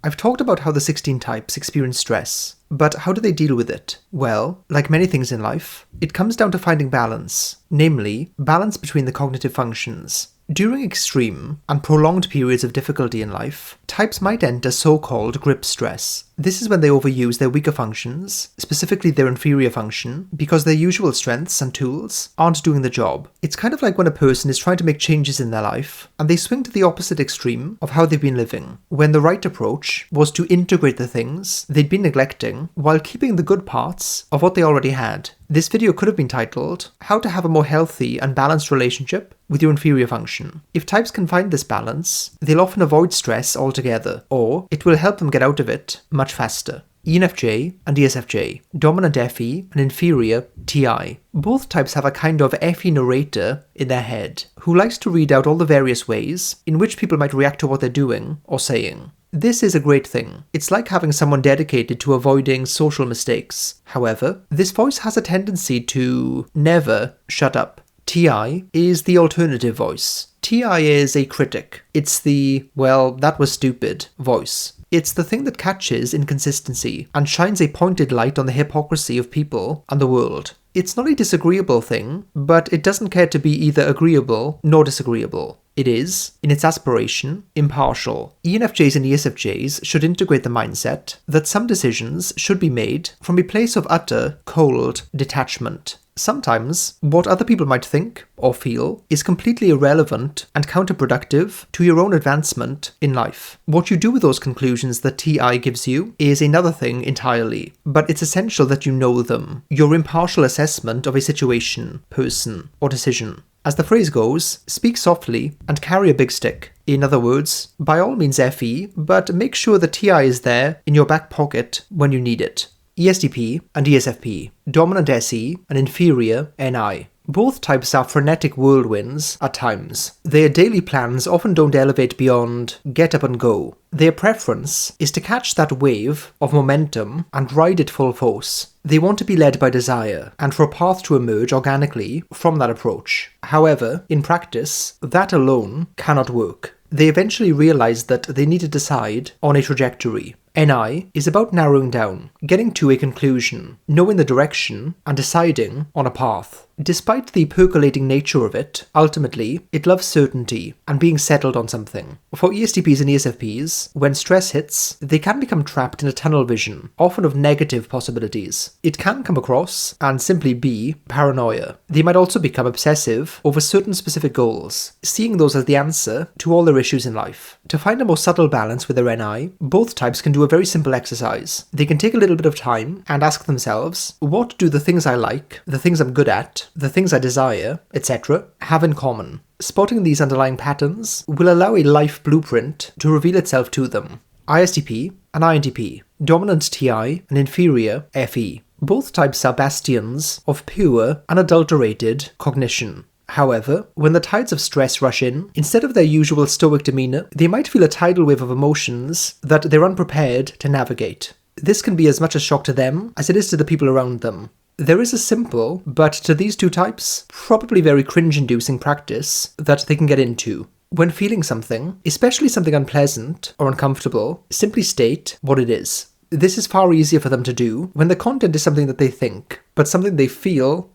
I've talked about how the 16 types experience stress, but how do they deal with it? Well, like many things in life, it comes down to finding balance, namely, balance between the cognitive functions. During extreme and prolonged periods of difficulty in life, types might enter so-called grip stress. This is when they overuse their weaker functions, specifically their inferior function, because their usual strengths and tools aren't doing the job. It's kind of like when a person is trying to make changes in their life, and they swing to the opposite extreme of how they've been living, when the right approach was to integrate the things they'd been neglecting while keeping the good parts of what they already had. This video could have been titled, How to Have a More Healthy and Balanced Relationship with Your Inferior Function. If types can find this balance, they'll often avoid stress altogether, or it will help them get out of it much faster. ENFJ and ESFJ, dominant FE and inferior TI. Both types have a kind of FE narrator in their head, who likes to read out all the various ways in which people might react to what they're doing or saying. This is a great thing. It's like having someone dedicated to avoiding social mistakes. However, this voice has a tendency to never shut up. TI is the alternative voice. TI is a critic. It's the, well, that was stupid voice. It's the thing that catches inconsistency and shines a pointed light on the hypocrisy of people and the world. It's not a disagreeable thing, but it doesn't care to be either agreeable nor disagreeable. It is, in its aspiration, impartial. ENFJs and ESFJs should integrate the mindset that some decisions should be made from a place of utter, cold detachment. Sometimes, what other people might think or feel is completely irrelevant and counterproductive to your own advancement in life. What you do with those conclusions that TI gives you is another thing entirely, but it's essential that you know them, your impartial assessment of a situation, person, or decision. As the phrase goes, speak softly and carry a big stick. In other words, by all means FE, but make sure the TI is there in your back pocket when you need it. ESTP and ESFP, dominant SE and inferior NI. Both types are frenetic whirlwinds at times. Their daily plans often don't elevate beyond get up and go. Their preference is to catch that wave of momentum and ride it full force. They want to be led by desire and for a path to emerge organically from that approach. However, in practice, that alone cannot work. They eventually realize that they need to decide on a trajectory. NI is about narrowing down, getting to a conclusion, knowing the direction, and deciding on a path. Despite the percolating nature of it, ultimately, it loves certainty and being settled on something. For ESTPs and ESFPs, when stress hits, they can become trapped in a tunnel vision, often of negative possibilities. It can come across and simply be paranoia. They might also become obsessive over certain specific goals, seeing those as the answer to all their issues in life. To find a more subtle balance with their NI, both types can do a very simple exercise. They can take a little bit of time and ask themselves, what do the things I like, the things I'm good at, the things I desire, etc., have in common? Spotting these underlying patterns will allow a life blueprint to reveal itself to them. ISTP and INTP, dominant TI and inferior FE. Both types are bastions of pure, unadulterated cognition. However, when the tides of stress rush in, instead of their usual stoic demeanour, they might feel a tidal wave of emotions that they're unprepared to navigate. This can be as much a shock to them as it is to the people around them. There is a simple, but to these two types, probably very cringe-inducing practice that they can get into. When feeling something, especially something unpleasant or uncomfortable, simply state what it is. This is far easier for them to do when the content is something that they think, but something they feel,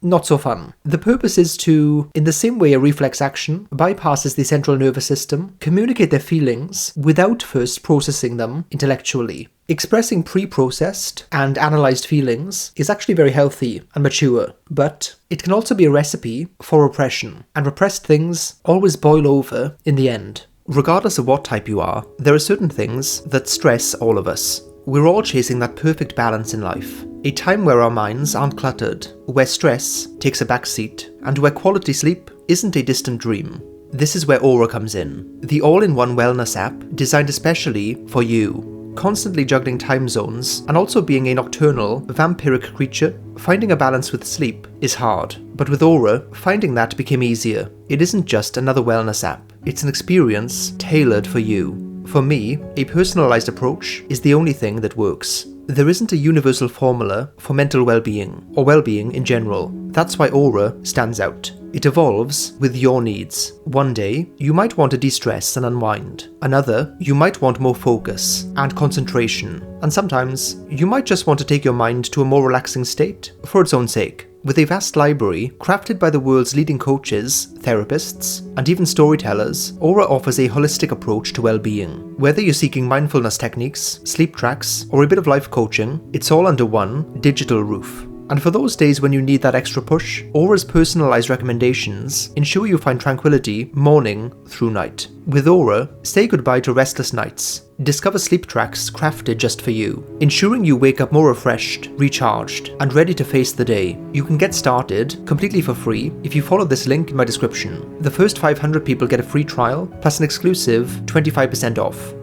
not so fun. The purpose is to, in the same way a reflex action bypasses the central nervous system, communicate their feelings without first processing them intellectually. Expressing pre-processed and analysed feelings is actually very healthy and mature, but it can also be a recipe for repression, and repressed things always boil over in the end. Regardless of what type you are, there are certain things that stress all of us. We're all chasing that perfect balance in life, a time where our minds aren't cluttered, where stress takes a backseat, and where quality sleep isn't a distant dream. This is where Aura comes in, the all-in-one wellness app designed especially for you. Constantly juggling time zones and also being a nocturnal, vampiric creature, finding a balance with sleep is hard. But with Aura, finding that became easier. It isn't just another wellness app, it's an experience tailored for you. For me, a personalised approach is the only thing that works. There isn't a universal formula for mental well-being, or well-being in general. That's why Aura stands out. It evolves with your needs. One day, you might want to de-stress and unwind. Another, you might want more focus and concentration. And sometimes, you might just want to take your mind to a more relaxing state for its own sake. With a vast library crafted by the world's leading coaches, therapists, and even storytellers, Aura offers a holistic approach to well-being. Whether you're seeking mindfulness techniques, sleep tracks, or a bit of life coaching, it's all under one digital roof. And for those days when you need that extra push, Aura's personalized recommendations ensure you find tranquility morning through night. With Aura, say goodbye to restless nights. Discover sleep tracks crafted just for you, ensuring you wake up more refreshed, recharged, and ready to face the day. You can get started completely for free if you follow this link in my description. The first 500 people get a free trial, plus an exclusive 25% off.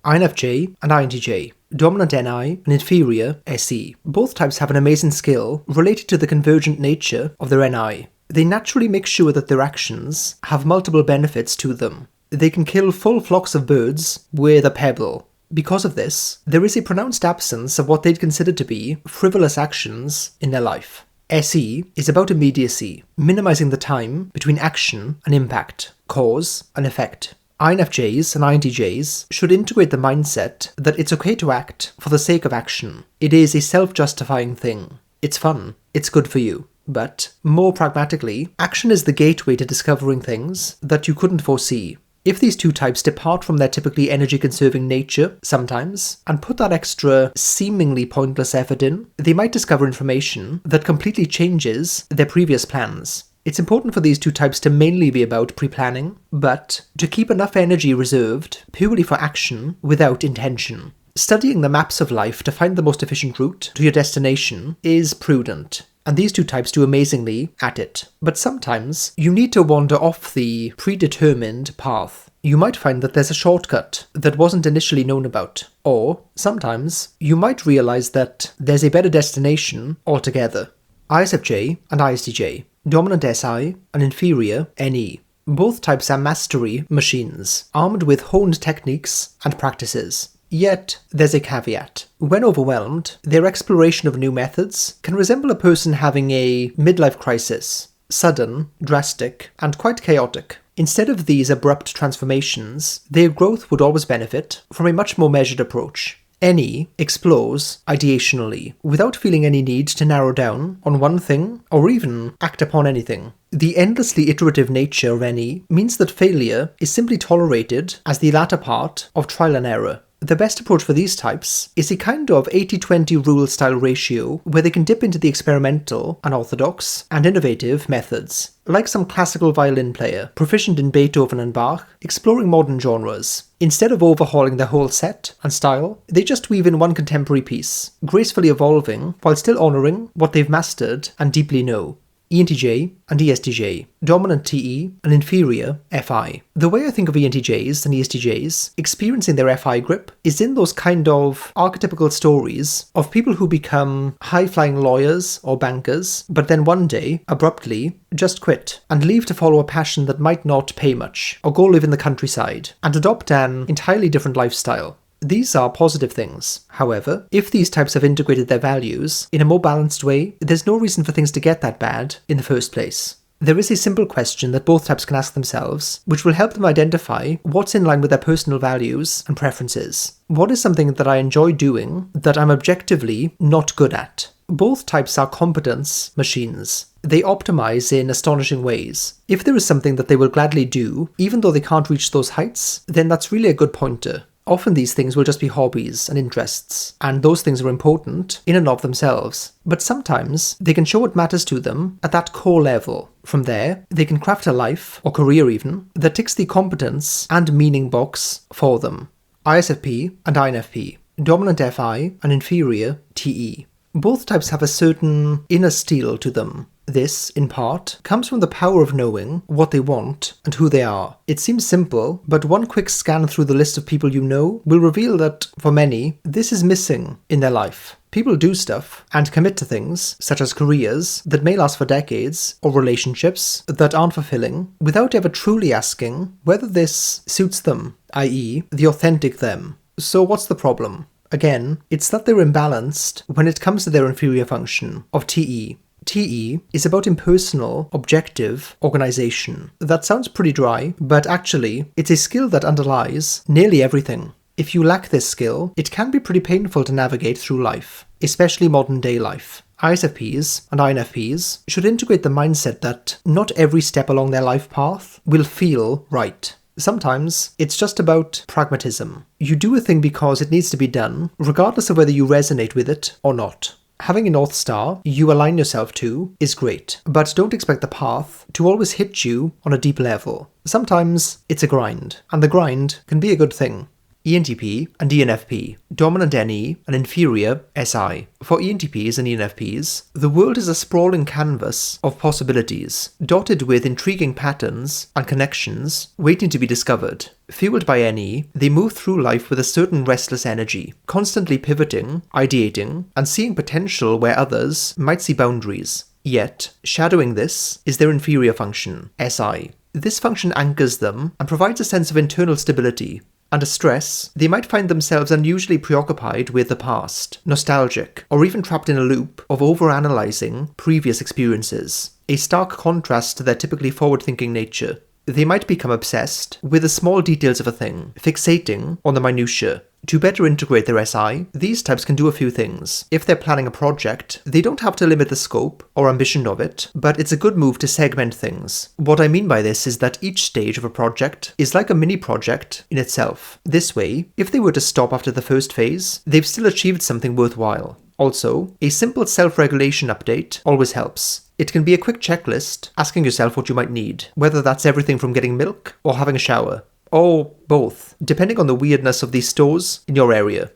INFJ and INTJ. Dominant NI and inferior SE. Both types have an amazing skill related to the convergent nature of their NI. They naturally make sure that their actions have multiple benefits to them. They can kill full flocks of birds with a pebble. Because of this, there is a pronounced absence of what they'd consider to be frivolous actions in their life. SE is about immediacy, minimizing the time between action and impact, cause and effect. INFJs and INTJs should integrate the mindset that it's okay to act for the sake of action. It is a self-justifying thing. It's fun. It's good for you. But, more pragmatically, action is the gateway to discovering things that you couldn't foresee. If these two types depart from their typically energy-conserving nature, sometimes, and put that extra, seemingly pointless effort in, they might discover information that completely changes their previous plans. It's important for these two types to mainly be about pre-planning, but to keep enough energy reserved purely for action without intention. Studying the maps of life to find the most efficient route to your destination is prudent, and these two types do amazingly at it. But sometimes, you need to wander off the predetermined path. You might find that there's a shortcut that wasn't initially known about, or sometimes, you might realize that there's a better destination altogether. ISFJ and ISTJ. Dominant SI and inferior NE. Both types are mastery machines, armed with honed techniques and practices. Yet, there's a caveat. When overwhelmed, their exploration of new methods can resemble a person having a midlife crisis. Sudden, drastic, and quite chaotic. Instead of these abrupt transformations, their growth would always benefit from a much more measured approach. NE explores ideationally, without feeling any need to narrow down on one thing or even act upon anything. The endlessly iterative nature of NE means that failure is simply tolerated as the latter part of trial and error. The best approach for these types is a kind of 80-20 rule style ratio where they can dip into the experimental, unorthodox, and innovative methods. Like some classical violin player, proficient in Beethoven and Bach, exploring modern genres. Instead of overhauling their whole set and style, they just weave in one contemporary piece, gracefully evolving while still honouring what they've mastered and deeply know. ENTJ and ESTJ, dominant TE and inferior FI. The way I think of ENTJs and ESTJs experiencing their FI grip is in those kind of archetypical stories of people who become high-flying lawyers or bankers, but then one day, abruptly, just quit and leave to follow a passion that might not pay much, or go live in the countryside and adopt an entirely different lifestyle. These are positive things. However, if these types have integrated their values in a more balanced way, there's no reason for things to get that bad in the first place. There is a simple question that both types can ask themselves, which will help them identify what's in line with their personal values and preferences. What is something that I enjoy doing that I'm objectively not good at? Both types are competence machines. They optimize in astonishing ways. If there is something that they will gladly do, even though they can't reach those heights, then that's really a good pointer. Often these things will just be hobbies and interests, and those things are important in and of themselves. But sometimes they can show what matters to them at that core level. From there, they can craft a life, or career even, that ticks the competence and meaning box for them. ISFP and INFP, dominant FI and inferior TE. Both types have a certain inner steel to them. This, in part, comes from the power of knowing what they want and who they are. It seems simple, but one quick scan through the list of people you know will reveal that, for many, this is missing in their life. People do stuff and commit to things, such as careers, that may last for decades, or relationships that aren't fulfilling, without ever truly asking whether this suits them, i.e., the authentic them. So what's the problem? Again, it's that they're imbalanced when it comes to their inferior function of TE. TE is about impersonal, objective organization. That sounds pretty dry, but actually, it's a skill that underlies nearly everything. If you lack this skill, it can be pretty painful to navigate through life, especially modern day life. ISFPs and INFPs should integrate the mindset that not every step along their life path will feel right. Sometimes it's just about pragmatism. You do a thing because it needs to be done, regardless of whether you resonate with it or not. Having a North Star you align yourself to is great, but don't expect the path to always hit you on a deep level. Sometimes it's a grind, and the grind can be a good thing. ENTP and ENFP, dominant NE and inferior SI. For ENTPs and ENFPs, the world is a sprawling canvas of possibilities, dotted with intriguing patterns and connections waiting to be discovered. Fueled by NE, they move through life with a certain restless energy, constantly pivoting, ideating, and seeing potential where others might see boundaries. Yet, shadowing this is their inferior function, SI. This function anchors them and provides a sense of internal stability. Under stress, they might find themselves unusually preoccupied with the past, nostalgic, or even trapped in a loop of overanalyzing previous experiences, a stark contrast to their typically forward-thinking nature. They might become obsessed with the small details of a thing, fixating on the minutiae. To better integrate their SI, these types can do a few things. If they're planning a project, they don't have to limit the scope or ambition of it, but it's a good move to segment things. What I mean by this is that each stage of a project is like a mini project in itself. This way, if they were to stop after the first phase, they've still achieved something worthwhile. Also, a simple self-regulation update always helps. It can be a quick checklist, asking yourself what you might need, whether that's everything from getting milk or having a shower. Or both, depending on the weirdness of these stores in your area.